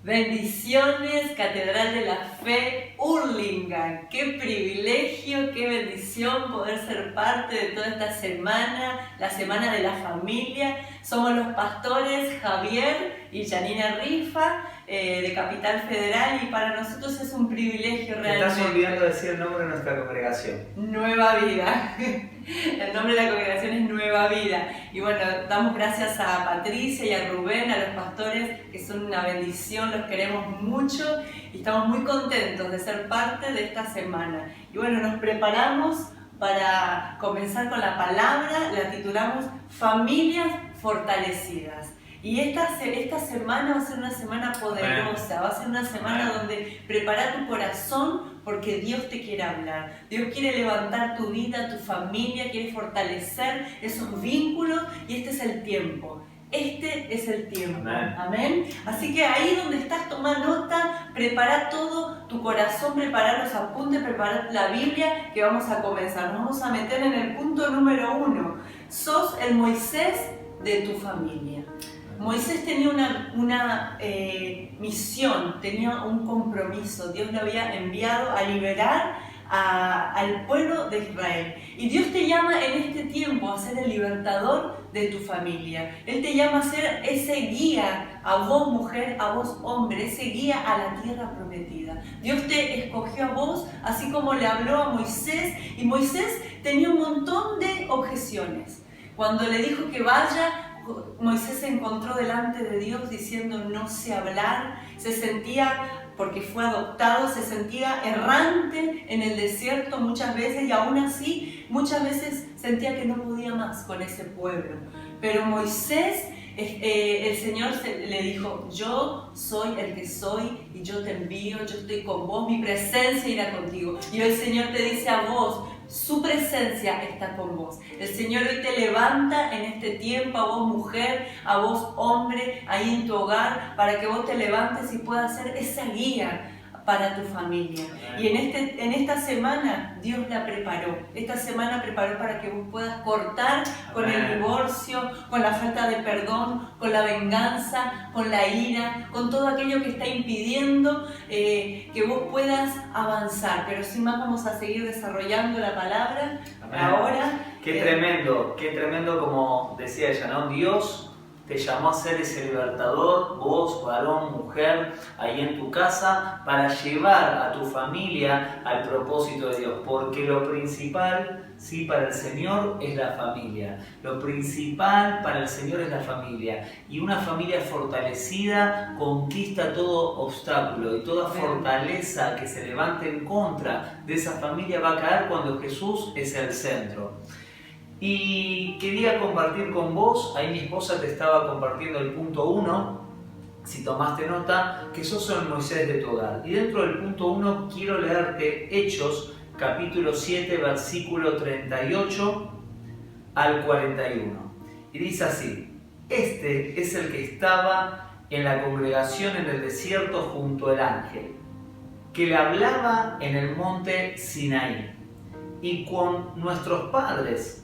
Bendiciones, Catedral de la Fe, Hurlingham. Qué privilegio, qué bendición poder ser parte de toda esta semana, la Semana de la Familia. Somos los pastores Javier y Janina Rifa de Capital Federal, y para nosotros es un privilegio realmente. Estás olvidando decir el nombre de nuestra congregación. Nueva Vida. El nombre de la congregación es Nueva Vida. Y bueno, damos gracias a Patricia y a Rubén, a los pastores, que son una bendición, los queremos mucho y estamos muy contentos de ser parte de esta semana. Y bueno, nos preparamos para comenzar con la palabra, la titulamos Familias Fortalecidas. Y esta semana va a ser una semana poderosa, va a ser una semana donde prepara tu corazón porque Dios te quiere hablar. Dios quiere levantar tu vida, tu familia, quiere fortalecer esos vínculos y este es el tiempo. Este es el tiempo. Amén. Amén. Así que ahí donde estás, toma nota, prepara todo tu corazón, prepara los apuntes, prepara la Biblia que vamos a comenzar. Nos vamos a meter en el punto número 1. Sos el Moisés de tu familia. Moisés tenía una misión, tenía un compromiso. Dios lo había enviado a liberar al pueblo de Israel. Y Dios te llama en este tiempo a ser el libertador de tu familia. Él te llama a ser ese guía, a vos mujer, a vos hombre, ese guía a la tierra prometida. Dios te escogió a vos, así como le habló a Moisés. Y Moisés tenía un montón de objeciones. Cuando le dijo que vaya, Moisés se encontró delante de Dios diciendo no sé hablar, se sentía, porque fue adoptado, se sentía errante en el desierto muchas veces y aún así muchas veces sentía que no podía más con ese pueblo. Pero Moisés, el Señor le dijo, yo soy el que soy y yo te envío, yo estoy con vos, mi presencia irá contigo. Y el Señor te dice a vos, su presencia está con vos. El Señor hoy te levanta en este tiempo, a vos mujer, a vos hombre, ahí en tu hogar, para que vos te levantes y puedas ser esa guía para tu familia. Y en esta semana Dios la preparó. Esta semana preparó para que vos puedas cortar con el divorcio, con la falta de perdón, con la venganza, con la ira, con todo aquello que está impidiendo que vos puedas avanzar. Pero sin más vamos a seguir desarrollando la palabra. Amén. Ahora. Qué tremendo como decía ella, ¿no? Dios te llamó a ser ese libertador, vos, varón, mujer, ahí en tu casa, para llevar a tu familia al propósito de Dios. Porque lo principal, sí, para el Señor es la familia. Lo principal para el Señor es la familia. Y una familia fortalecida conquista todo obstáculo. Y toda fortaleza que se levante en contra de esa familia va a caer cuando Jesús es el centro. Y quería compartir con vos, ahí mi esposa te estaba compartiendo el punto 1, si tomaste nota, que sos el Moisés de tu hogar. Y dentro del punto 1 quiero leerte Hechos, capítulo 7, versículo 38 al 41. Y dice así, este es el que estaba en la congregación en el desierto junto al ángel, que le hablaba en el monte Sinaí, y con nuestros padres,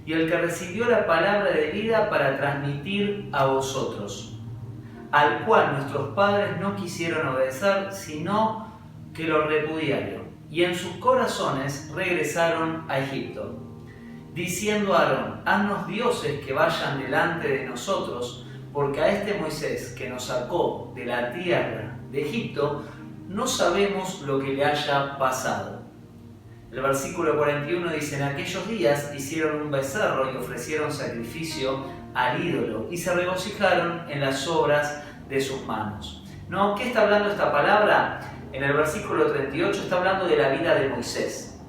y el que recibió la palabra de vida para transmitir a vosotros, al cual nuestros padres no quisieron obedecer, sino que lo repudiaron, y en sus corazones regresaron a Egipto, diciendo a Aarón, haznos dioses que vayan delante de nosotros, porque a este Moisés que nos sacó de la tierra de Egipto, no sabemos lo que le haya pasado. El versículo 41 dice, en aquellos días hicieron un becerro y ofrecieron sacrificio al ídolo y se regocijaron en las obras de sus manos. ¿No? ¿Qué está hablando esta palabra? En el versículo 38 está hablando de la vida de Moisés,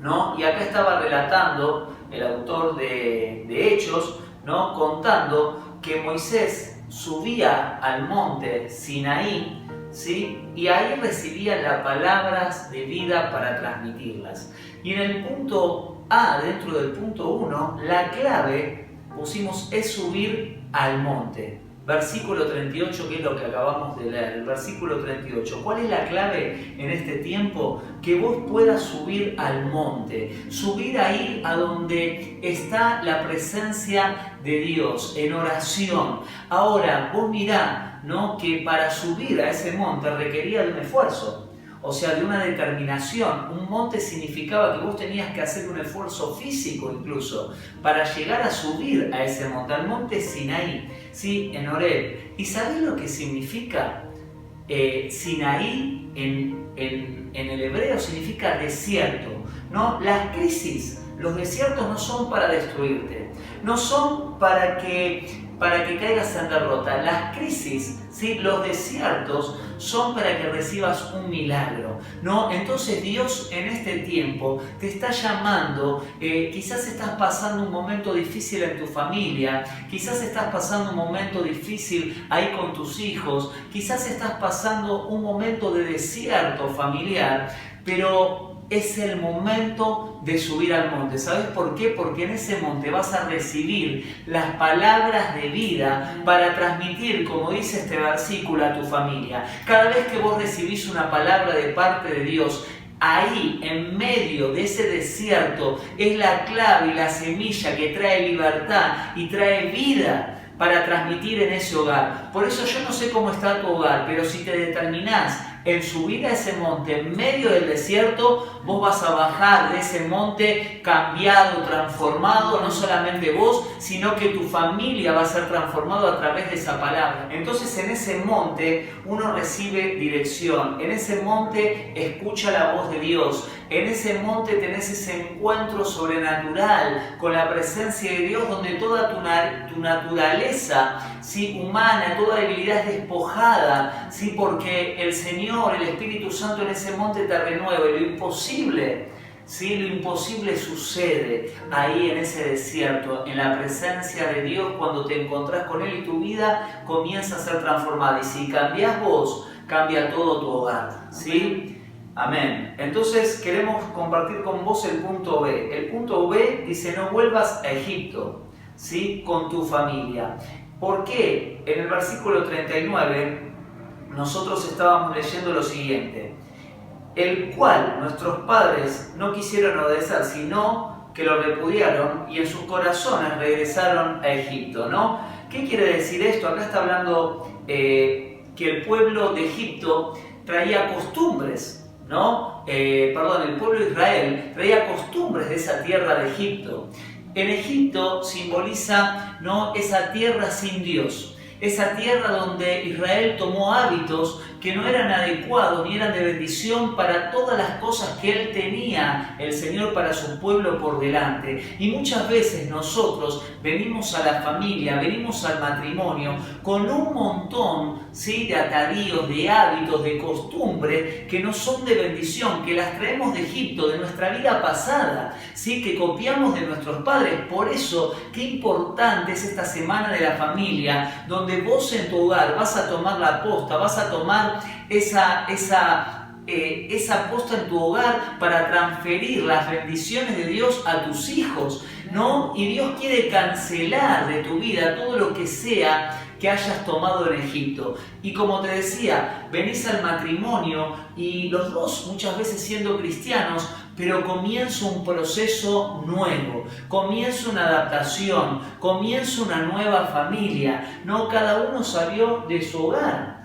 ¿no? Y acá estaba relatando el autor de Hechos, ¿no? Contando que Moisés subía al monte Sinaí, ¿sí? Y ahí recibía las palabras de vida para transmitirlas. Y en el punto A, dentro del punto 1, la clave pusimos es subir al monte. Versículo 38, que es lo que acabamos de leer, el versículo 38. ¿Cuál es la clave en este tiempo? Que vos puedas subir al monte, subir ahí a donde está la presencia de Dios, en oración. Ahora, vos mirá, ¿no?, que para subir a ese monte requería de un esfuerzo. O sea, de una determinación. Un monte significaba que vos tenías que hacer un esfuerzo físico incluso para llegar a subir a ese monte, al monte Sinaí, ¿sí?, en Horeb. ¿Y sabés lo que significa Sinaí en el hebreo? Significa desierto, ¿no? Las crisis, los desiertos no son para destruirte, no son para que caigas en derrota. Las crisis, ¿sí?, los desiertos son para que recibas un milagro, ¿no? Entonces Dios en este tiempo te está llamando. Quizás estás pasando un momento difícil en tu familia, quizás estás pasando un momento difícil ahí con tus hijos, quizás estás pasando un momento de desierto familiar, pero es el momento de subir al monte. ¿Sabes por qué? Porque en ese monte vas a recibir las palabras de vida para transmitir, como dice este versículo, a tu familia. Cada vez que vos recibís una palabra de parte de Dios, ahí, en medio de ese desierto, es la clave y la semilla que trae libertad y trae vida para transmitir en ese hogar. Por eso yo no sé cómo está tu hogar, pero si te determinás en subir a ese monte en medio del desierto, vos vas a bajar de ese monte cambiado, transformado, no solamente vos, sino que tu familia va a ser transformado a través de esa palabra. Entonces en ese monte uno recibe dirección, en ese monte escucha la voz de Dios, en ese monte tenés ese encuentro sobrenatural con la presencia de Dios, donde toda tu naturaleza, ¿sí?, humana, toda debilidad es despojada, ¿sí?, porque el Señor, el Espíritu Santo en ese monte te renueva, y lo imposible, ¿sí?, lo imposible sucede ahí en ese desierto, en la presencia de Dios, cuando te encontrás con Él y tu vida comienza a ser transformada. Y si cambiás vos, cambia todo tu hogar, ¿sí? Amén. Entonces queremos compartir con vos el punto B. El punto B dice: no vuelvas a Egipto, ¿sí?, con tu familia. ¿Por qué? En el versículo 39 nosotros estábamos leyendo lo siguiente: el cual nuestros padres no quisieron obedecer, sino que lo repudiaron, y en sus corazones regresaron a Egipto, ¿no? ¿Qué quiere decir esto? Acá está hablando que el pueblo de Egipto traía costumbres, ¿no? El pueblo de Israel traía costumbres de esa tierra de Egipto. En Egipto simboliza, ¿no?, esa tierra sin Dios, esa tierra donde Israel tomó hábitos que no eran adecuados ni eran de bendición para todas las cosas que Él tenía, el Señor, para su pueblo por delante. Y muchas veces nosotros venimos a la familia, venimos al matrimonio con un montón, ¿sí?, de atavíos, de hábitos, de costumbres que no son de bendición, que las traemos de Egipto, de nuestra vida pasada, ¿sí?, que copiamos de nuestros padres. Por eso, qué importante es esta semana de la familia, donde vos en tu hogar vas a tomar la posta, vas a tomar esa posta en tu hogar para transferir las bendiciones de Dios a tus hijos, ¿no? Y Dios quiere cancelar de tu vida todo lo que sea que hayas tomado en Egipto. Y como te decía, venís al matrimonio y los dos muchas veces siendo cristianos, pero comienza un proceso nuevo, comienza una adaptación, comienza una nueva familia, ¿no? Cada uno salió de su hogar.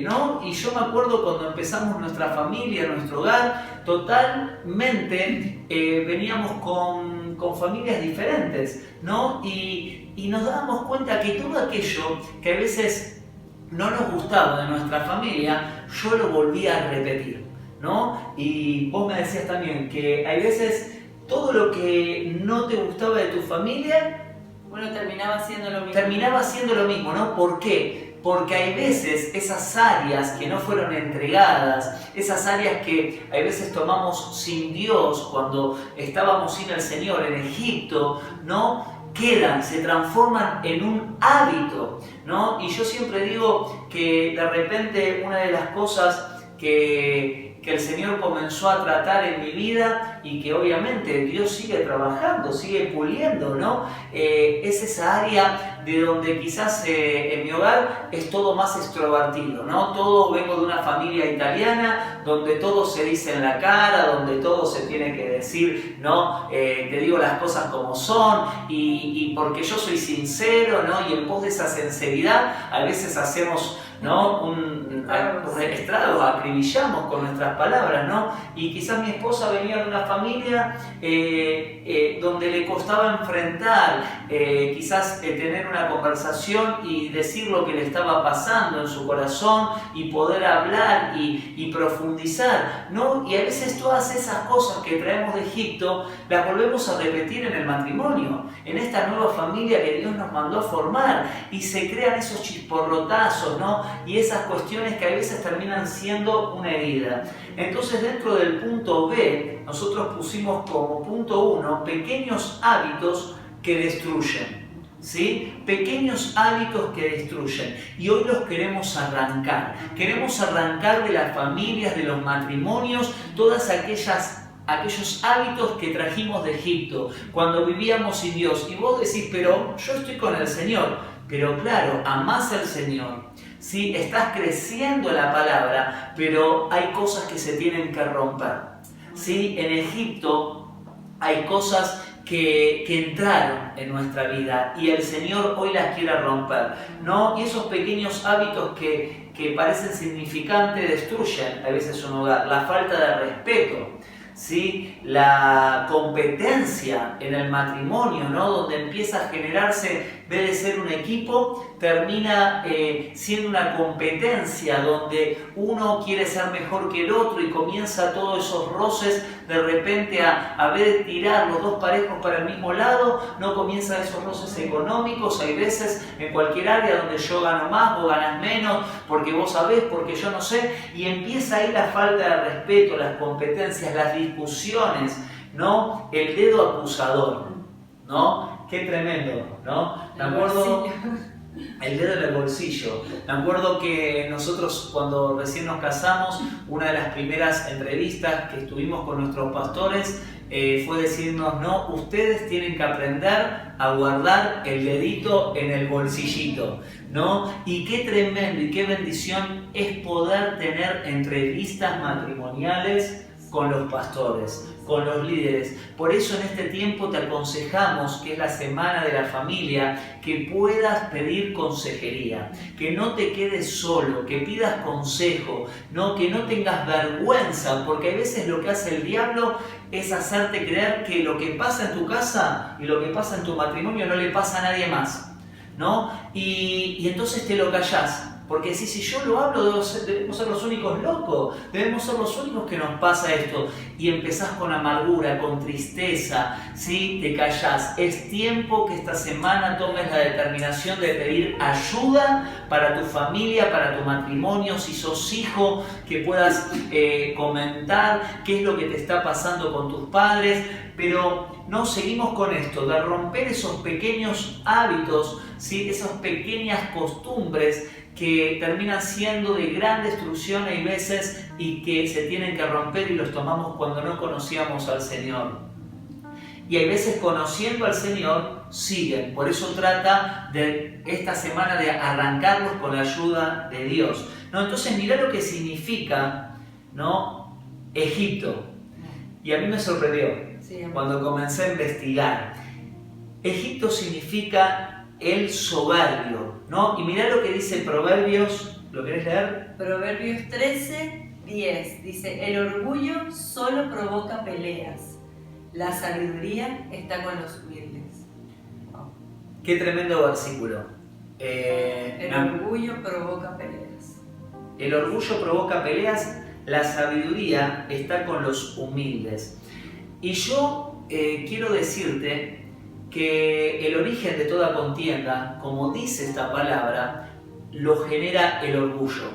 ¿No? Y yo me acuerdo cuando empezamos nuestra familia, nuestro hogar, totalmente veníamos con familias diferentes, ¿no? Y nos dábamos cuenta que todo aquello que a veces no nos gustaba de nuestra familia, yo lo volvía a repetir, ¿no? Y vos me decías también que hay veces todo lo que no te gustaba de tu familia, bueno, terminaba haciendo lo mismo. Terminaba haciendo lo mismo, ¿no? ¿Por qué? Porque hay veces esas áreas que no fueron entregadas, esas áreas que hay veces tomamos sin Dios cuando estábamos sin el Señor en Egipto, ¿no?, quedan, se transforman en un hábito, ¿no? Y yo siempre digo que de repente una de las cosas que que el Señor comenzó a tratar en mi vida y que obviamente Dios sigue trabajando, sigue puliendo, ¿no? Es esa área de donde quizás en mi hogar es todo más extrovertido, ¿no? Todo, vengo de una familia italiana donde todo se dice en la cara, donde todo se tiene que decir, ¿no? Te digo las cosas como son y porque yo soy sincero, ¿no? Y en pos de esa sinceridad a veces hacemos, ¿no? Estragos, acribillamos con nuestras palabras, ¿no? Y quizás mi esposa venía de una familia donde le costaba enfrentar, quizás tener una conversación y decir lo que le estaba pasando en su corazón y poder hablar y profundizar, ¿no? Y a veces todas esas cosas que traemos de Egipto las volvemos a repetir en el matrimonio, en esta nueva familia que Dios nos mandó a formar, y se crean esos chisporrotazos, ¿no? Y esas cuestiones que a veces terminan siendo una herida. Entonces, dentro del punto B, nosotros pusimos como punto 1 pequeños hábitos que destruyen, ¿sí? Pequeños hábitos que destruyen. Y hoy los queremos arrancar. Queremos arrancar de las familias, de los matrimonios, todas aquellos hábitos que trajimos de Egipto, cuando vivíamos sin Dios. Y vos decís, pero yo estoy con el Señor. Pero claro, amás al Señor. Sí, estás creciendo en la palabra, pero hay cosas que se tienen que romper. ¿Sí? En Egipto hay cosas que entraron en nuestra vida y el Señor hoy las quiere romper, ¿no? Y esos pequeños hábitos que parecen significantes destruyen a veces un hogar. La falta de respeto, ¿sí? La competencia en el matrimonio, ¿no? Donde empieza a generarse, en vez de ser un equipo, termina siendo una competencia donde uno quiere ser mejor que el otro y comienza todos esos roces de repente a ver tirar los dos parejos para el mismo lado, no comienzan esos roces económicos, hay veces en cualquier área donde yo gano más, vos ganas menos, porque vos sabés, porque yo no sé, y empieza ahí la falta de respeto, las competencias, las discusiones, ¿no? El dedo acusador, ¿no? Qué tremendo, ¿no? Me acuerdo, el dedo en el bolsillo. Me acuerdo que nosotros cuando recién nos casamos, una de las primeras entrevistas que estuvimos con nuestros pastores fue decirnos, no, ustedes tienen que aprender a guardar el dedito en el bolsillito, ¿no? Y qué tremendo y qué bendición es poder tener entrevistas matrimoniales con los pastores, con los líderes. Por eso en este tiempo te aconsejamos, que es la semana de la familia, que puedas pedir consejería, que no te quedes solo, que pidas consejo, ¿no? Que no tengas vergüenza, porque a veces lo que hace el diablo es hacerte creer que lo que pasa en tu casa y lo que pasa en tu matrimonio no le pasa a nadie más, ¿no? Y entonces te lo callás. Porque si yo lo hablo, debemos ser los únicos locos, debemos ser los únicos que nos pasa esto. Y empezás con amargura, con tristeza, ¿sí? Te callás. Es tiempo que esta semana tomes la determinación de pedir ayuda para tu familia, para tu matrimonio, si sos hijo, que puedas comentar qué es lo que te está pasando con tus padres. Pero no seguimos con esto, de romper esos pequeños hábitos, ¿sí? Esas pequeñas costumbres que terminan siendo de gran destrucción hay veces y que se tienen que romper y los tomamos cuando no conocíamos al Señor. Y hay veces conociendo al Señor siguen, por eso trata de esta semana de arrancarlos con la ayuda de Dios, ¿no? Entonces mirá lo que significa, ¿no? Egipto. Y a mí me sorprendió cuando comencé a investigar. Egipto significa el soberbio, ¿no? Y mirá lo que dice Proverbios, ¿lo querés leer? Proverbios 13:10, dice, el orgullo solo provoca peleas, la sabiduría está con los humildes. Wow. Qué tremendo versículo. El orgullo provoca peleas. El orgullo provoca peleas, la sabiduría está con los humildes. Y yo quiero decirte que el origen de toda contienda, como dice esta palabra, lo genera el orgullo,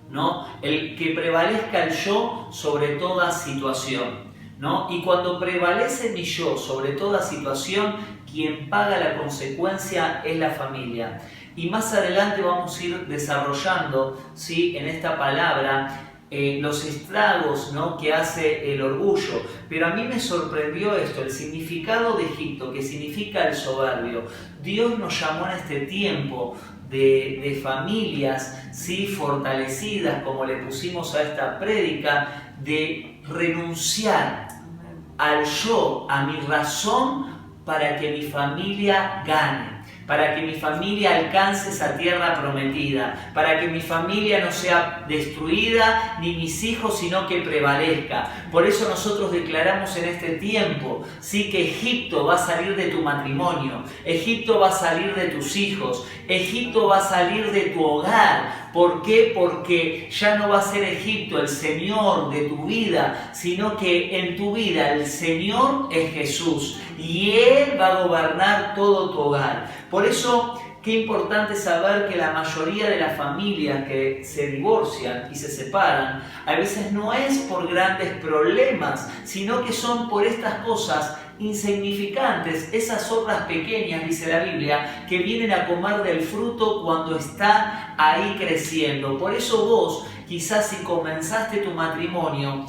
¿no? El que prevalezca el yo sobre toda situación, ¿no? Y cuando prevalece mi yo sobre toda situación, quien paga la consecuencia es la familia. Y más adelante vamos a ir desarrollando, ¿sí? En esta palabra los estragos, ¿no?, que hace el orgullo. Pero a mí me sorprendió esto, el significado de Egipto, que significa el soberbio. Dios nos llamó en este tiempo de familias, ¿sí?, fortalecidas, como le pusimos a esta prédica, de renunciar al yo, a mi razón, para que mi familia gane, para que mi familia alcance esa tierra prometida, para que mi familia no sea destruida, ni mis hijos, sino que prevalezca. Por eso nosotros declaramos en este tiempo, sí, que Egipto va a salir de tu matrimonio, Egipto va a salir de tus hijos, Egipto va a salir de tu hogar. ¿Por qué? Porque ya no va a ser Egipto el Señor de tu vida, sino que en tu vida el Señor es Jesús y Él va a gobernar todo tu hogar. Por eso, qué importante saber que la mayoría de las familias que se divorcian y se separan, a veces no es por grandes problemas, sino que son por estas cosas insignificantes, esas obras pequeñas, dice la Biblia, que vienen a comer del fruto cuando está ahí creciendo. Por eso vos, quizás si comenzaste tu matrimonio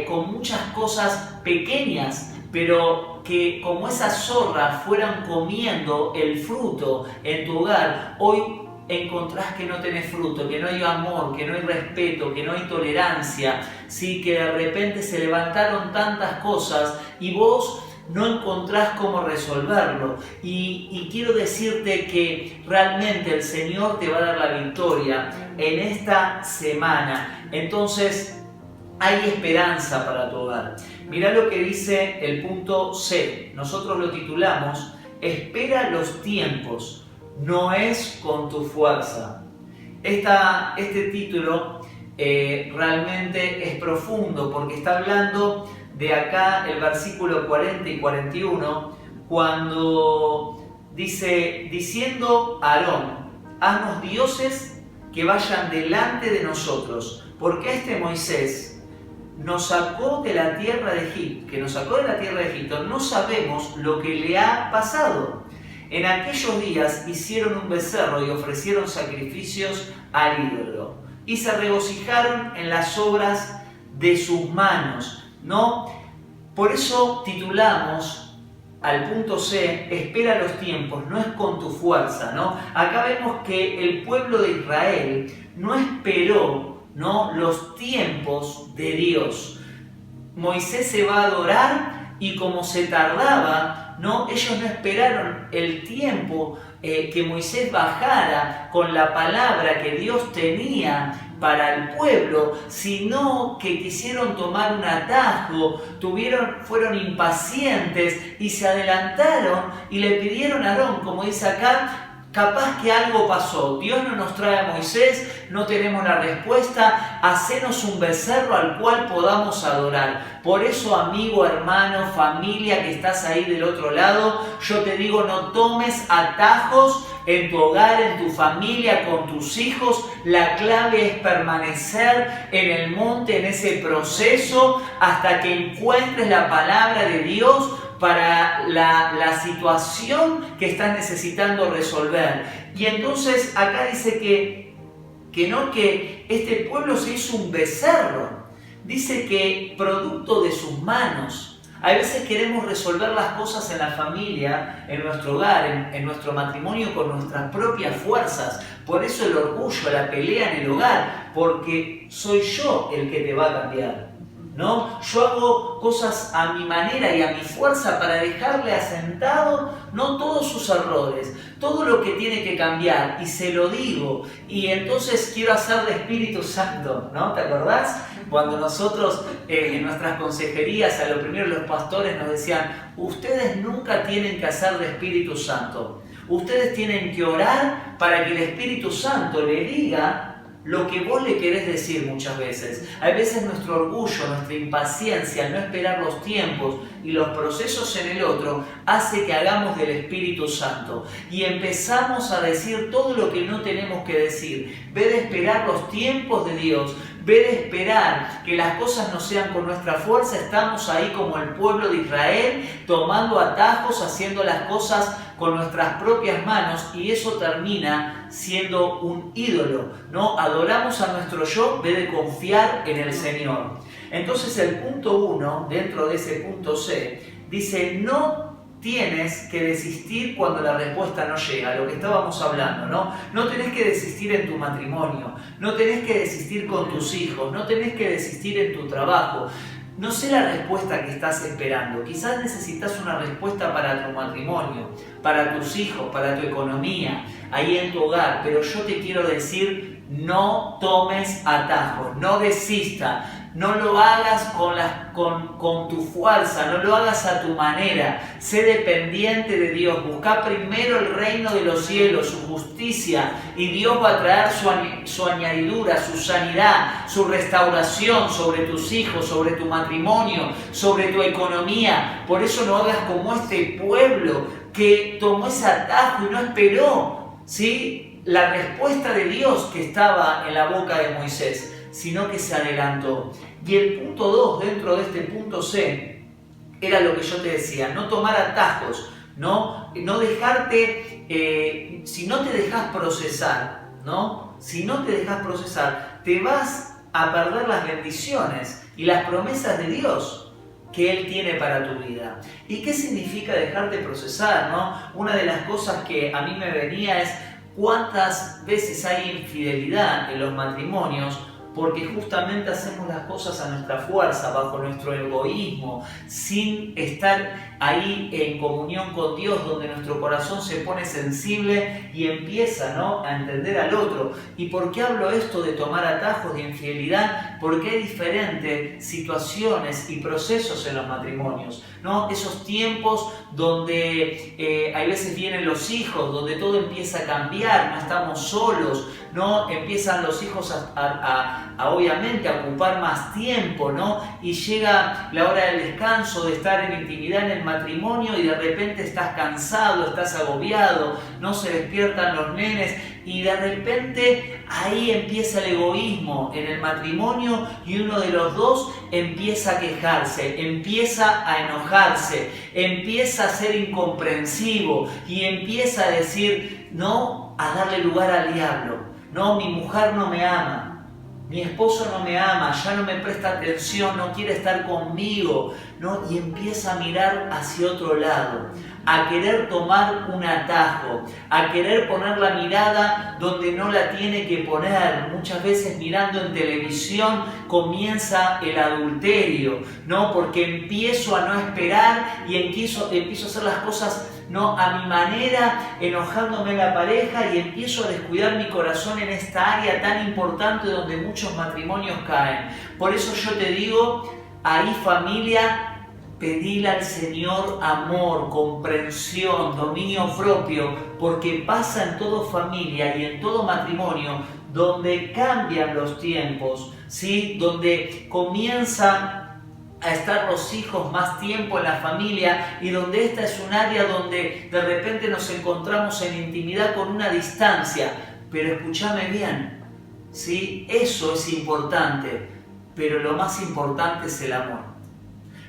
con muchas cosas pequeñas, pero que como esas zorras fueran comiendo el fruto en tu hogar, hoy encontrás que no tenés fruto, que no hay amor, que no hay respeto, que no hay tolerancia, ¿sí?, que de repente se levantaron tantas cosas y vos no encontrás cómo resolverlo. Y quiero decirte que realmente el Señor te va a dar la victoria en esta semana. Entonces, hay esperanza para tu hogar. Mirá lo que dice el punto C. Nosotros lo titulamos: espera los tiempos, no es con tu fuerza. Este título realmente es profundo porque está hablando de acá el versículo 40 y 41, cuando dice, diciendo a Aarón, haznos dioses que vayan delante de nosotros, porque este Moisés nos sacó de la tierra de Egipto, no sabemos lo que le ha pasado. En aquellos días hicieron un becerro y ofrecieron sacrificios al ídolo, y se regocijaron en las obras de sus manos, ¿no? Por eso titulamos al punto C, espera los tiempos, no es con tu fuerza, ¿no? Acá vemos que el pueblo de Israel no esperó, ¿no?, los tiempos de Dios. Moisés se va a adorar y como se tardaba, ¿no?, ellos no esperaron el tiempo que Moisés bajara con la palabra que Dios tenía para el pueblo, sino que quisieron tomar un atajo, fueron impacientes y se adelantaron y le pidieron a Aarón, como dice acá, capaz que algo pasó, Dios no nos trae a Moisés, no tenemos la respuesta, hacenos un becerro al cual podamos adorar. Por eso, amigo, hermano, familia que estás ahí del otro lado, yo te digo, no tomes atajos en tu hogar, en tu familia, con tus hijos. La clave es permanecer en el monte, en ese proceso, hasta que encuentres la palabra de Dios para la situación que estás necesitando resolver. Y entonces acá dice que este pueblo se hizo un becerro. Dice que producto de sus manos. A veces queremos resolver las cosas en la familia, en nuestro hogar, en nuestro matrimonio con nuestras propias fuerzas. Por eso el orgullo, la pelea en el hogar, porque soy yo el que te va a cambiar, ¿no? Yo hago cosas a mi manera y a mi fuerza para dejarle asentado, no todos sus errores, todo lo que tiene que cambiar, y se lo digo. Y entonces quiero hacer de Espíritu Santo, ¿no? ¿Te acordás? Cuando nosotros en nuestras consejerías, a lo primero los pastores nos decían, ustedes nunca tienen que hacer de Espíritu Santo. Ustedes tienen que orar para que el Espíritu Santo le diga lo que vos le querés decir muchas veces. A veces nuestro orgullo, nuestra impaciencia, no esperar los tiempos y los procesos en el otro, hace que hagamos del Espíritu Santo y empezamos a decir todo lo que no tenemos que decir. Ve de esperar los tiempos de Dios, ve de esperar que las cosas no sean con nuestra fuerza. Estamos ahí como el pueblo de Israel, tomando atajos, haciendo las cosas con nuestras propias manos, y eso termina siendo un ídolo, ¿no? Adoramos a nuestro yo en vez de confiar en el Señor. Entonces el punto 1, dentro de ese punto C, dice: no tienes que desistir cuando la respuesta no llega, lo que estábamos hablando, ¿no? No tenés que desistir en tu matrimonio, no tenés que desistir con tus hijos, no tenés que desistir en tu trabajo. No sé la respuesta que estás esperando, quizás necesitas una respuesta para tu matrimonio, para tus hijos, para tu economía, ahí en tu hogar, pero yo te quiero decir: no tomes atajos, no desistas. No lo hagas con tu fuerza, no lo hagas a tu manera. Sé dependiente de Dios. Busca primero el reino de los cielos, su justicia, y Dios va a traer su añadidura, su sanidad, su restauración sobre tus hijos, sobre tu matrimonio, sobre tu economía. Por eso no hagas como este pueblo que tomó ese atajo y no esperó, ¿sí?, la respuesta de Dios que estaba en la boca de Moisés, sino que se adelantó. Y el punto 2, dentro de este punto C, era lo que yo te decía: no tomar atajos, no dejarte, si no te dejas procesar, ¿no? Si no te dejas procesar, te vas a perder las bendiciones y las promesas de Dios que Él tiene para tu vida. ¿Y qué significa dejarte procesar, no? Una de las cosas que a mí me venía es: ¿cuántas veces hay infidelidad en los matrimonios? Porque justamente hacemos las cosas a nuestra fuerza, bajo nuestro egoísmo, sin estar ahí en comunión con Dios, donde nuestro corazón se pone sensible y empieza, ¿no?, a entender al otro. ¿Y por qué hablo esto de tomar atajos de infidelidad? Porque hay diferentes situaciones y procesos en los matrimonios, ¿no? Esos tiempos donde hay veces vienen los hijos, donde todo empieza a cambiar, no estamos solos, ¿no? Empiezan los hijos obviamente a ocupar más tiempo, ¿no? Y llega la hora del descanso, de estar en intimidad en el matrimonio, y de repente estás cansado, estás agobiado, no se despiertan los nenes, y de repente ahí empieza el egoísmo en el matrimonio, y uno de los dos empieza a quejarse, empieza a enojarse, empieza a ser incomprensivo y empieza a decir: no, a darle lugar al diablo. No, mi mujer no me ama, mi esposo no me ama, ya no me presta atención, no quiere estar conmigo, ¿no? Y empieza a mirar hacia otro lado, a querer tomar un atajo, a querer poner la mirada donde no la tiene que poner. Muchas veces mirando en televisión comienza el adulterio, ¿no? Porque empiezo a no esperar y empiezo a hacer las cosas, no a mi manera, enojándome en la pareja, y empiezo a descuidar mi corazón en esta área tan importante donde muchos matrimonios caen. Por eso yo te digo, ahí, familia, pedile al Señor amor, comprensión, dominio propio, porque pasa en toda familia y en todo matrimonio donde cambian los tiempos, ¿sí? Donde comienzan a estar los hijos más tiempo en la familia, y donde esta es un área donde de repente nos encontramos en intimidad con una distancia. Pero escúchame bien, ¿sí? Eso es importante, pero lo más importante es el amor.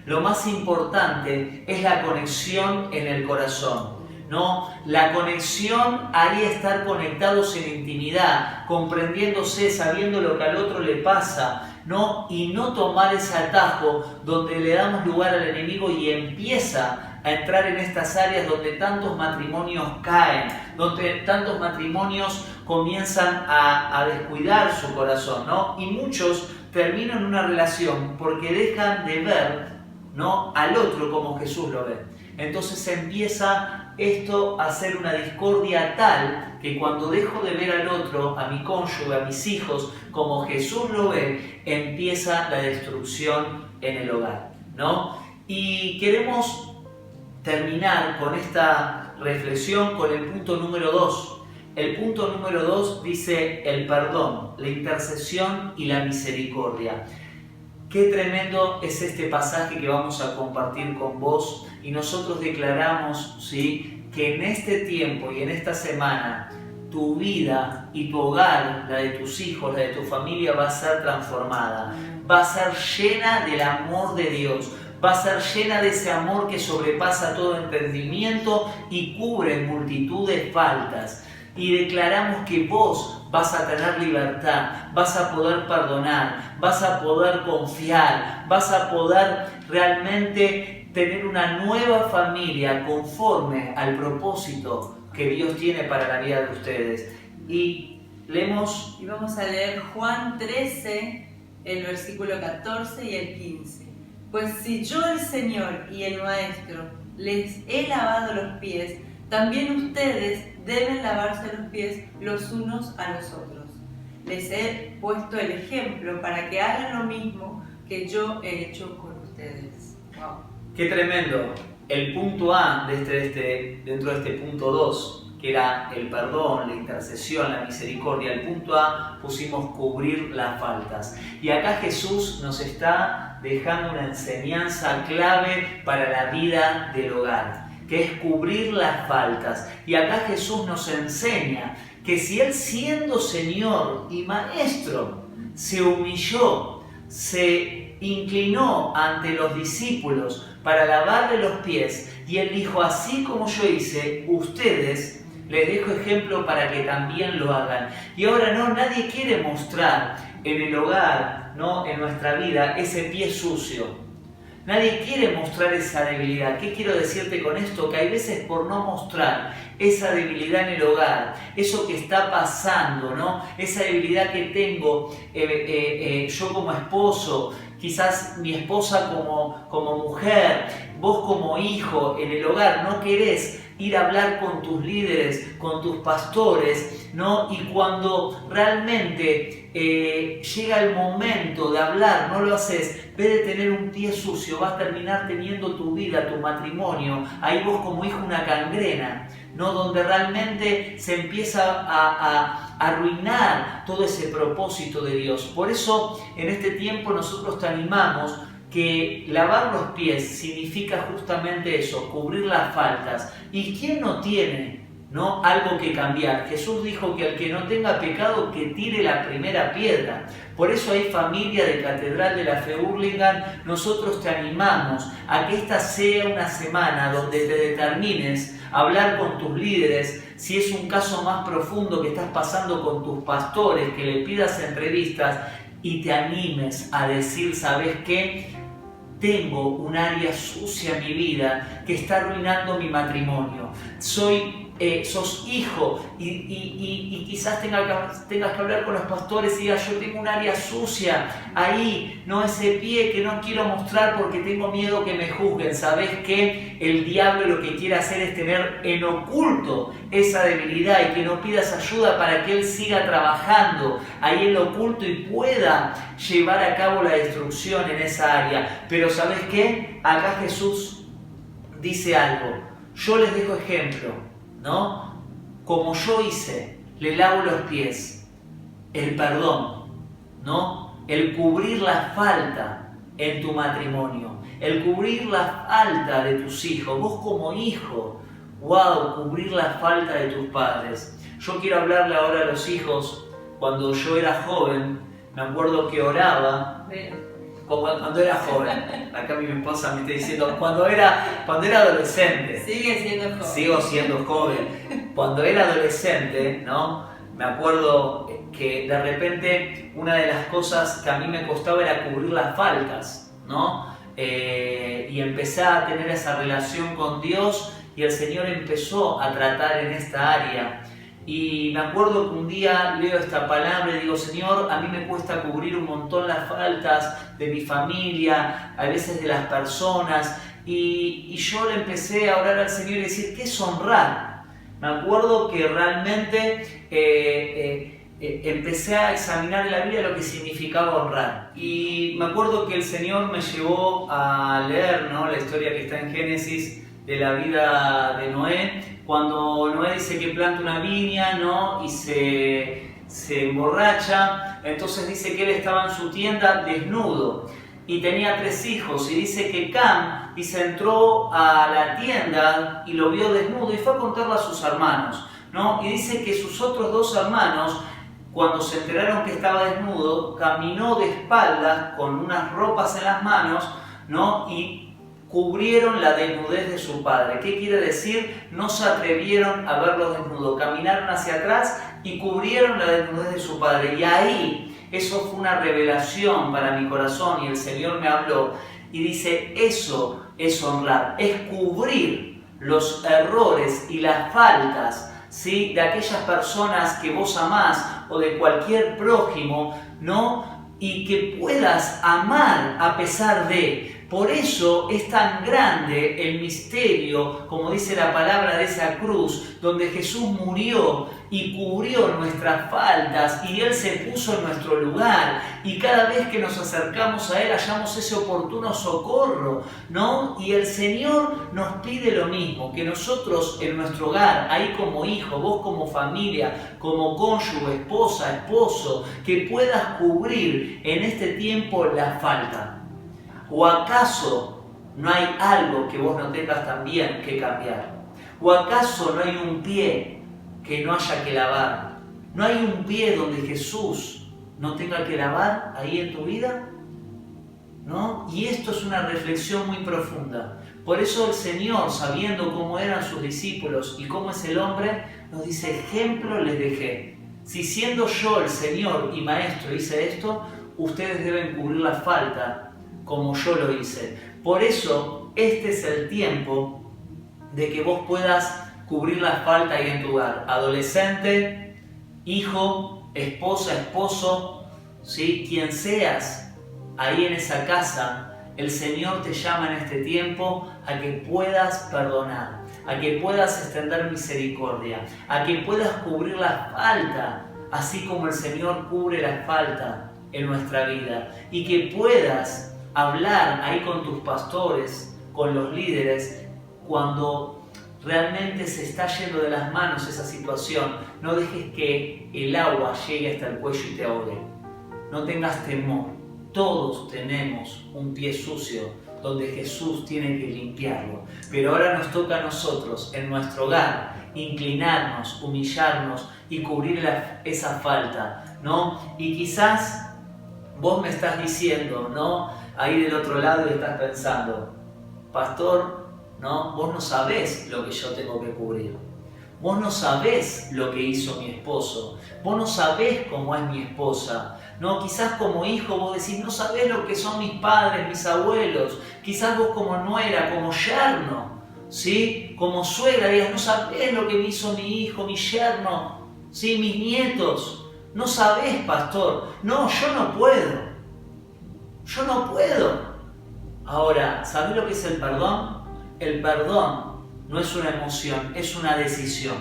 Lo más importante es la conexión en el corazón, ¿no? La conexión, ahí estar conectados en intimidad, comprendiéndose, sabiendo lo que al otro le pasa, ¿no? Y no tomar ese atajo donde le damos lugar al enemigo y empieza a entrar en estas áreas donde tantos matrimonios caen, donde tantos matrimonios comienzan a descuidar su corazón, ¿no? Y muchos terminan una relación porque dejan de ver, ¿no?, al otro como Jesús lo ve. Entonces empieza esto a ser una discordia tal que cuando dejo de ver al otro, a mi cónyuge, a mis hijos, como Jesús lo ve, empieza la destrucción en el hogar, ¿no? Y queremos terminar con esta reflexión con el punto número 2. El punto número 2 dice: el perdón, la intercesión y la misericordia. Qué tremendo es este pasaje que vamos a compartir con vos, y nosotros declaramos, ¿sí?, que en este tiempo y en esta semana tu vida y tu hogar, la de tus hijos, la de tu familia, va a ser transformada, va a ser llena del amor de Dios, va a ser llena de ese amor que sobrepasa todo entendimiento y cubre multitud de faltas. y declaramos que vos vas a tener libertad, vas a poder perdonar, vas a poder confiar, vas a poder realmente tener una nueva familia conforme al propósito que Dios tiene para la vida de ustedes. Y leemos... Y vamos a leer Juan 13, el versículo 14 y el 15. Pues si yo, el Señor y el Maestro, les he lavado los pies, también ustedes deben lavarse los pies los unos a los otros. Les he puesto el ejemplo para que hagan lo mismo que yo he hecho con ustedes. Wow. ¡Qué tremendo! El punto A dentro de este punto 2, que era el perdón, la intercesión, la misericordia. El punto A pusimos cubrir las faltas. Y acá Jesús nos está dejando una enseñanza clave para la vida del hogar, que es cubrir las faltas. Y acá Jesús nos enseña que si Él, siendo Señor y Maestro, se humilló, se inclinó ante los discípulos para lavarle los pies, y Él dijo: así como yo hice, ustedes les dejo ejemplo para que también lo hagan. Y ahora nadie quiere mostrar en el hogar, en nuestra vida, ese pie sucio. Nadie quiere mostrar esa debilidad. ¿Qué quiero decirte con esto? Que hay veces por no mostrar esa debilidad en el hogar, eso que está pasando, esa debilidad que tengo yo como esposo, quizás mi esposa como mujer, vos como hijo en el hogar, no querés ir a hablar con tus líderes, con tus pastores, y cuando realmente llega el momento de hablar, no lo haces. En vez de tener un pie sucio, vas a terminar teniendo tu vida, tu matrimonio, ahí vos como hijo una gangrena, donde realmente se empieza a arruinar todo ese propósito de Dios. Por eso en este tiempo nosotros te animamos que lavar los pies significa justamente eso, cubrir las faltas. ¿Y quién no tiene algo que cambiar? Jesús dijo que el que no tenga pecado, que tire la primera piedra. Por eso hay familia de Catedral de la Fe Hurlingham. Nosotros te animamos a que esta sea una semana donde te determines a hablar con tus líderes. Si es un caso más profundo que estás pasando con tus pastores, que le pidas entrevistas y te animes a decir: ¿sabes qué? Tengo un área sucia en mi vida que está arruinando mi matrimonio. Sos hijo y quizás tengas que hablar con los pastores y digas: yo tengo un área sucia ahí, ese pie que no quiero mostrar porque tengo miedo que me juzguen. ¿Sabes qué? El diablo lo que quiere hacer es tener en oculto esa debilidad y que no pidas ayuda para que él siga trabajando ahí en lo oculto y pueda llevar a cabo la destrucción en esa área. Pero ¿sabes qué? Acá Jesús dice algo: yo les dejo ejemplo, como yo hice, le lavo los pies. El perdón, el cubrir la falta en tu matrimonio, el cubrir la falta de tus hijos, vos como hijo, cubrir la falta de tus padres. Yo quiero hablarle ahora a los hijos. Cuando yo era joven, me acuerdo que oraba. Cuando era joven, acá mi esposa me está diciendo, cuando era adolescente. Sigue siendo joven. Sigo siendo joven. Cuando era adolescente, me acuerdo que de repente una de las cosas que a mí me costaba era cubrir las faltas, y empecé a tener esa relación con Dios y el Señor empezó a tratar en esta área. Y me acuerdo que un día leo esta palabra y digo: Señor, a mí me cuesta cubrir un montón las faltas de mi familia, a veces de las personas. Y yo le empecé a orar al Señor y decir: ¿qué es honrar? Me acuerdo que realmente empecé a examinar en la Biblia lo que significaba honrar. Y me acuerdo que el Señor me llevó a leer la historia que está en Génesis de la vida de Noé, cuando Noé dice que planta una viña, y se emborracha. Entonces dice que él estaba en su tienda desnudo y tenía 3 hijos, y dice que Cam entró a la tienda y lo vio desnudo y fue a contarlo a sus hermanos, y dice que sus otros 2 hermanos, cuando se enteraron que estaba desnudo, caminó de espaldas con unas ropas en las manos, y cubrieron la desnudez de su padre. ¿Qué quiere decir? No se atrevieron a verlo desnudo, caminaron hacia atrás y cubrieron la desnudez de su padre. Y ahí, eso fue una revelación para mi corazón y el Señor me habló y dice, eso es honrar, es cubrir los errores y las faltas, ¿sí?, de aquellas personas que vos amás o de cualquier prójimo, ¿no?, y que puedas amar a pesar de. Por eso es tan grande el misterio, como dice la palabra, de esa cruz, donde Jesús murió y cubrió nuestras faltas y Él se puso en nuestro lugar. Y cada vez que nos acercamos a Él hallamos ese oportuno socorro, ¿no? Y el Señor nos pide lo mismo, que nosotros en nuestro hogar, ahí como hijo, vos como familia, como cónyuge, esposa, esposo, que puedas cubrir en este tiempo la falta. ¿O acaso no hay algo que vos no tengas también que cambiar? ¿O acaso no hay un pie que no haya que lavar? ¿No hay un pie donde Jesús no tenga que lavar ahí en tu vida? ¿No? Y esto es una reflexión muy profunda. Por eso el Señor, sabiendo cómo eran sus discípulos y cómo es el hombre, nos dice, ejemplo les dejé. Si siendo yo el Señor y Maestro hice esto, ustedes deben cubrir la falta como yo lo hice. Por eso, este es el tiempo de que vos puedas cubrir la falta ahí en tu hogar. Adolescente, hijo, esposa, esposo, ¿sí?, quien seas ahí en esa casa, el Señor te llama en este tiempo a que puedas perdonar, a que puedas extender misericordia, a que puedas cubrir la falta, así como el Señor cubre la falta en nuestra vida, y que puedas hablar ahí con tus pastores, con los líderes, cuando realmente se está yendo de las manos esa situación. No dejes que el agua llegue hasta el cuello y te ahogue. No tengas temor. Todos tenemos un pie sucio donde Jesús tiene que limpiarlo. Pero ahora nos toca a nosotros, en nuestro hogar, inclinarnos, humillarnos y cubrir esa falta, ¿no? Y quizás vos me estás diciendo, ¿no?, ahí del otro lado, y estás pensando, pastor, ¿no?, vos no sabés lo que yo tengo que cubrir. Vos no sabés lo que hizo mi esposo. Vos no sabés cómo es mi esposa. No, quizás como hijo vos decís, no sabés lo que son mis padres, mis abuelos. Quizás vos como nuera, como yerno, ¿sí?, como suegra, digas, no sabés lo que me hizo mi hijo, mi yerno, ¿sí?, mis nietos. No sabés, pastor. No, yo no puedo. Yo no puedo. Ahora, ¿sabés lo que es el perdón? El perdón no es una emoción, es una decisión.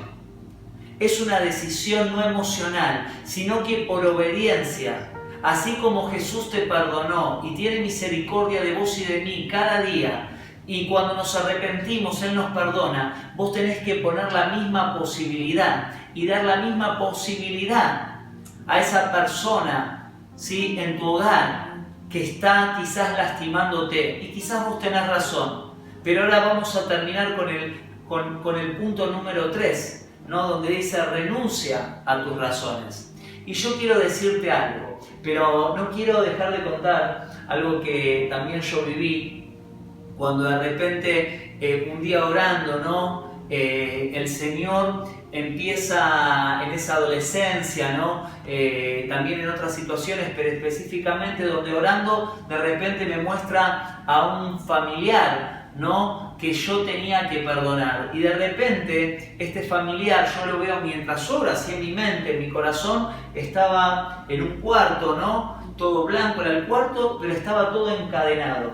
Es una decisión no emocional, sino que por obediencia. Así como Jesús te perdonó y tiene misericordia de vos y de mí cada día, y cuando nos arrepentimos Él nos perdona, vos tenés que poner la misma posibilidad y dar la misma posibilidad a esa persona, ¿sí?, en tu hogar, que está quizás lastimándote, y quizás vos tenés razón. Pero ahora vamos a terminar con el punto número 3, ¿no?, donde dice renuncia a tus razones. Y yo quiero decirte algo, pero no quiero dejar de contar algo que también yo viví, cuando de repente un día orando, ¿no?, el Señor empieza en esa adolescencia, ¿no?, también en otras situaciones, pero específicamente donde orando de repente me muestra a un familiar, ¿no?, que yo tenía que perdonar. Y de repente este familiar, yo lo veo mientras ora, así en mi mente, en mi corazón, estaba en un cuarto, ¿no?, todo blanco era el cuarto, pero estaba todo encadenado,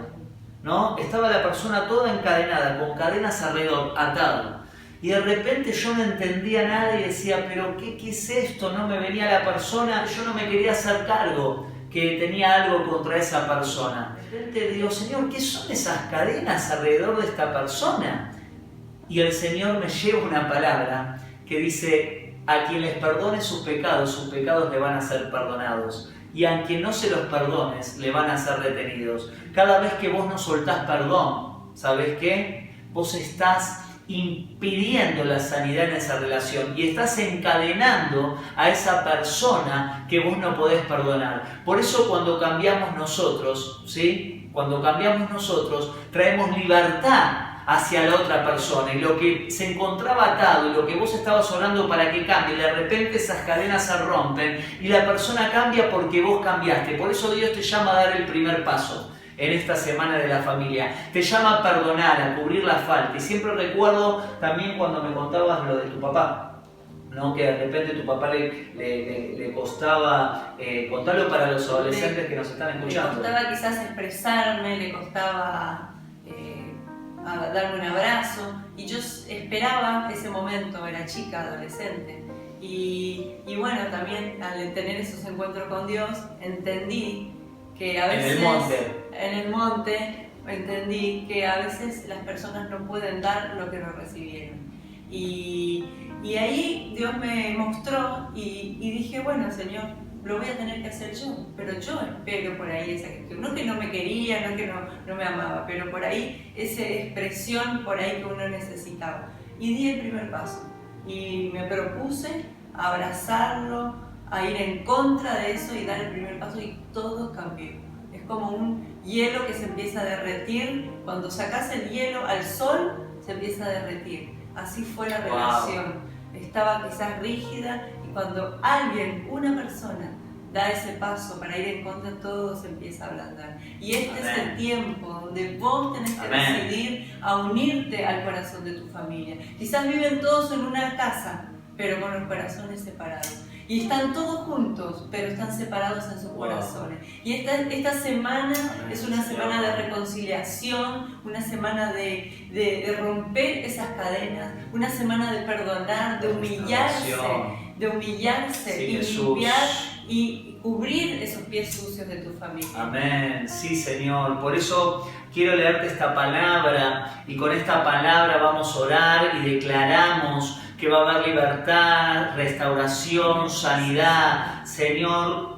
¿no? Estaba la persona toda encadenada, con cadenas alrededor, atado. Y de repente yo no entendía nada y decía, pero ¿qué es esto? No me venía la persona, yo no me quería hacer cargo que tenía algo contra esa persona. De repente digo, Señor, ¿qué son esas cadenas alrededor de esta persona? Y el Señor me lleva una palabra que dice, a quien les perdone sus pecados le van a ser perdonados. Y a quien no se los perdones, le van a ser retenidos. Cada vez que vos no soltás perdón, ¿sabés qué? Vos estás impidiendo la sanidad en esa relación y estás encadenando a esa persona que vos no podés perdonar. Por eso cuando cambiamos nosotros, ¿sí? Cuando cambiamos nosotros, traemos libertad hacia la otra persona, y lo que se encontraba atado y lo que vos estabas orando para que cambie, de repente esas cadenas se rompen y la persona cambia porque vos cambiaste. Por eso Dios te llama a dar el primer paso en esta semana de la familia. Te llama a perdonar, a cubrir la falta. Y siempre recuerdo también cuando me contabas lo de tu papá, ¿no? Que de repente tu papá le costaba, contarlo para los adolescentes que nos están escuchando. Le costaba quizás expresarme, le costaba a darme un abrazo, y yo esperaba ese momento, era chica, adolescente, y bueno, también al tener esos encuentros con Dios, entendí que a veces en el monte entendí que a veces las personas no pueden dar lo que no recibieron, y ahí Dios me mostró y dije, bueno, Señor, lo voy a tener que hacer yo, pero yo espero por ahí esa gestión, no que no me quería, no que no me amaba, pero por ahí esa expresión por ahí que uno necesitaba. Y di el primer paso y me propuse abrazarlo, a ir en contra de eso y dar el primer paso, y todo cambió. Es como un hielo que se empieza a derretir, cuando sacas el hielo al sol se empieza a derretir. Así fue la relación, estaba quizás rígida, y cuando alguien, una persona, da ese paso para ir en contra, todo se empieza a ablandar. Y este es el tiempo donde vos tenés que decidir a unirte al corazón de tu familia. Quizás viven todos en una casa, pero con los corazones separados. Y están todos juntos, pero están separados en sus corazones. Y esta semana es una semana de reconciliación, una semana de romper esas cadenas, una semana de perdonar, de humillarse sí, y Jesús. limpiar y cubrir esos pies sucios de tu familia. Amén, sí, Señor. Por eso quiero leerte esta palabra, y con esta palabra vamos a orar y declaramos que va a haber libertad, restauración, sanidad. Señor,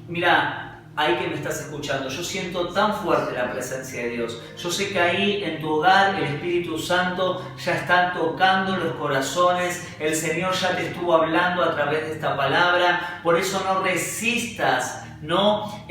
mira, ahí que me estás escuchando, yo siento tan fuerte la presencia de Dios. Yo sé que ahí en tu hogar el Espíritu Santo ya está tocando los corazones. El Señor ya te estuvo hablando a través de esta palabra. Por eso no resistas. No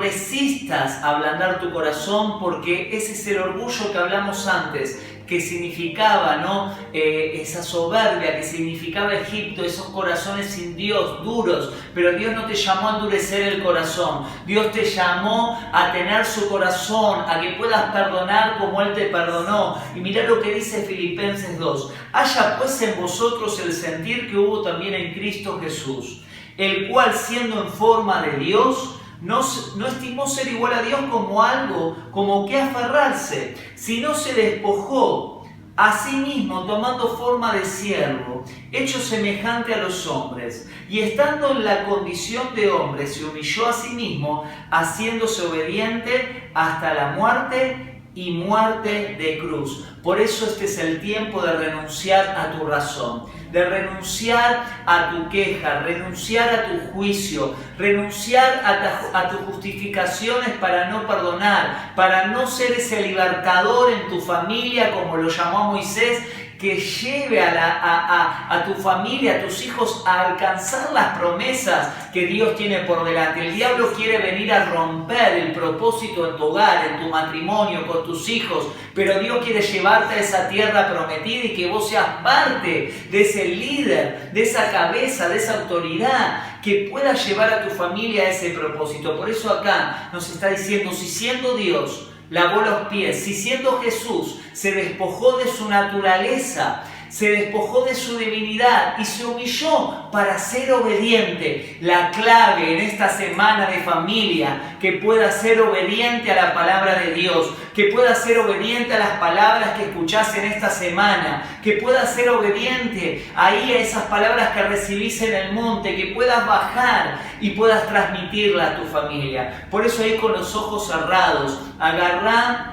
resistas a ablandar tu corazón, porque ese es el orgullo que hablamos antes, que significaba, ¿no? Esa soberbia que significaba Egipto, esos corazones sin Dios, duros. Pero Dios no te llamó a endurecer el corazón, Dios te llamó a tener su corazón, a que puedas perdonar como Él te perdonó. Y mirá lo que dice Filipenses 2: haya pues en vosotros el sentir que hubo también en Cristo Jesús, el cual, siendo en forma de Dios, no estimó ser igual a Dios como algo como que aferrarse, sino se despojó a sí mismo, tomando forma de siervo, hecho semejante a los hombres, y estando en la condición de hombre, se humilló a sí mismo, haciéndose obediente hasta la muerte y muerte de cruz. Por eso este es el tiempo de renunciar a tu razón, de renunciar a tu queja, renunciar a tu juicio, renunciar a tus justificaciones para no perdonar, para no ser ese libertador en tu familia, como lo llamó a Moisés, que lleve a tu familia, a tus hijos, a alcanzar las promesas que Dios tiene por delante. El diablo quiere venir a romper el propósito en tu hogar, en tu matrimonio, con tus hijos, pero Dios quiere llevarte a esa tierra prometida y que vos seas parte de ese líder, de esa cabeza, de esa autoridad que pueda llevar a tu familia a ese propósito. Por eso acá nos está diciendo, si siendo Dios lavó los pies, si siendo Jesús se despojó de su naturaleza, se despojó de su divinidad y se humilló para ser obediente. La clave en esta semana de familia, que pueda ser obediente a la palabra de Dios, que pueda ser obediente a las palabras que escuchás en esta semana, que pueda ser obediente ahí a esas palabras que recibís en el monte, que puedas bajar y puedas transmitirla a tu familia. Por eso ahí con los ojos cerrados, agarrá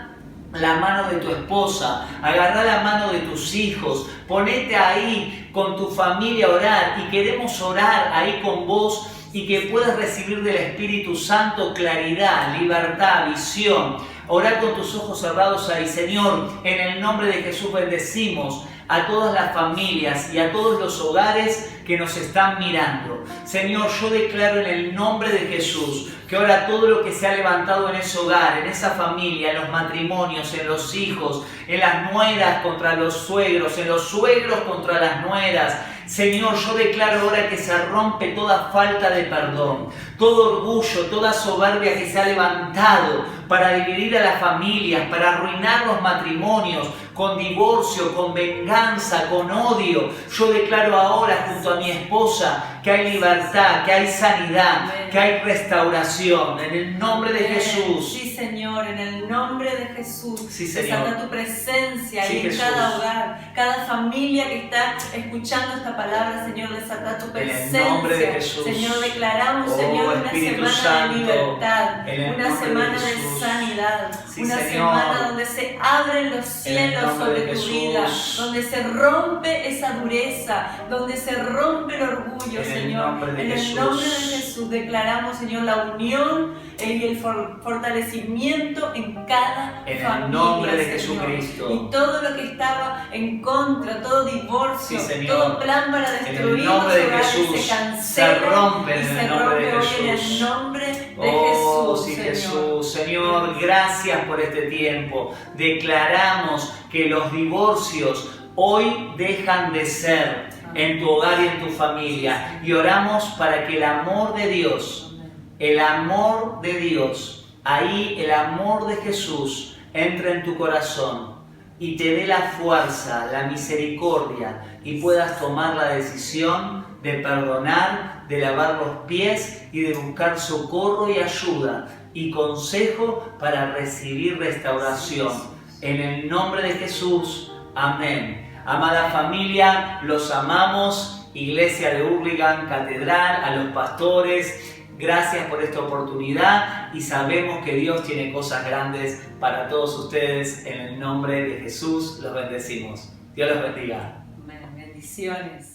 la mano de tu esposa, agarrá la mano de tus hijos, ponete ahí con tu familia a orar, y queremos orar ahí con vos y que puedas recibir del Espíritu Santo claridad, libertad, visión. Orá con tus ojos cerrados ahí. Señor, en el nombre de Jesús bendecimos a todas las familias y a todos los hogares que nos están mirando. Señor, yo declaro en el nombre de Jesús que ahora todo lo que se ha levantado en ese hogar, en esa familia, en los matrimonios, en los hijos, en las nueras contra los suegros, en los suegros contra las nueras, Señor, yo declaro ahora que se rompe toda falta de perdón, todo orgullo, toda soberbia que se ha levantado para dividir a las familias, para arruinar los matrimonios, con divorcio, con venganza, con odio. Yo declaro ahora junto a mi esposa que hay libertad, que hay sanidad, que hay restauración, en el nombre de Jesús. Sí, Señor, en el nombre de Jesús. Sí, Señor. Desata tu presencia Sí, y en Jesús. cada hogar, cada familia que está escuchando esta palabra, Señor, desata tu presencia. En el nombre de Jesús. Señor, declaramos, Oh, Señor, una Espíritu semana Santo, de libertad, en el una nombre semana de de Jesús. sanidad, Sí, una Señor. semana donde se abren los En el cielos nombre sobre de tu Jesús. vida, donde se rompe esa dureza, donde se rompe el orgullo, En el Señor. nombre de En el Jesús. nombre de Jesús declaramos, Señor, la unión y el fortalecimiento en cada En el familia, nombre de Señor. Jesucristo. Y todo lo que estaba en contra, todo divorcio, Sí, Señor. todo plan para En el destruir los nombre de hogares Jesús, se cancela se rompe y en se el nombre de rompe hoy en Jesús. el nombre de Oh, Jesús, sí, Señor. Jesús. Señor, gracias por este tiempo. Declaramos que los divorcios hoy dejan de ser en tu hogar y en tu familia. Y oramos para que el amor de Dios, ahí el amor de Jesús entre en tu corazón y te dé la fuerza, la misericordia y puedas tomar la decisión de perdonar, de lavar los pies y de buscar socorro y ayuda y consejo para recibir restauración. En el nombre de Jesús, amén. Amada familia, los amamos. Iglesia de Hurlingham Catedral, a los pastores, gracias por esta oportunidad y sabemos que Dios tiene cosas grandes para todos ustedes. En el nombre de Jesús los bendecimos. Dios los bendiga. Amén. Bendiciones.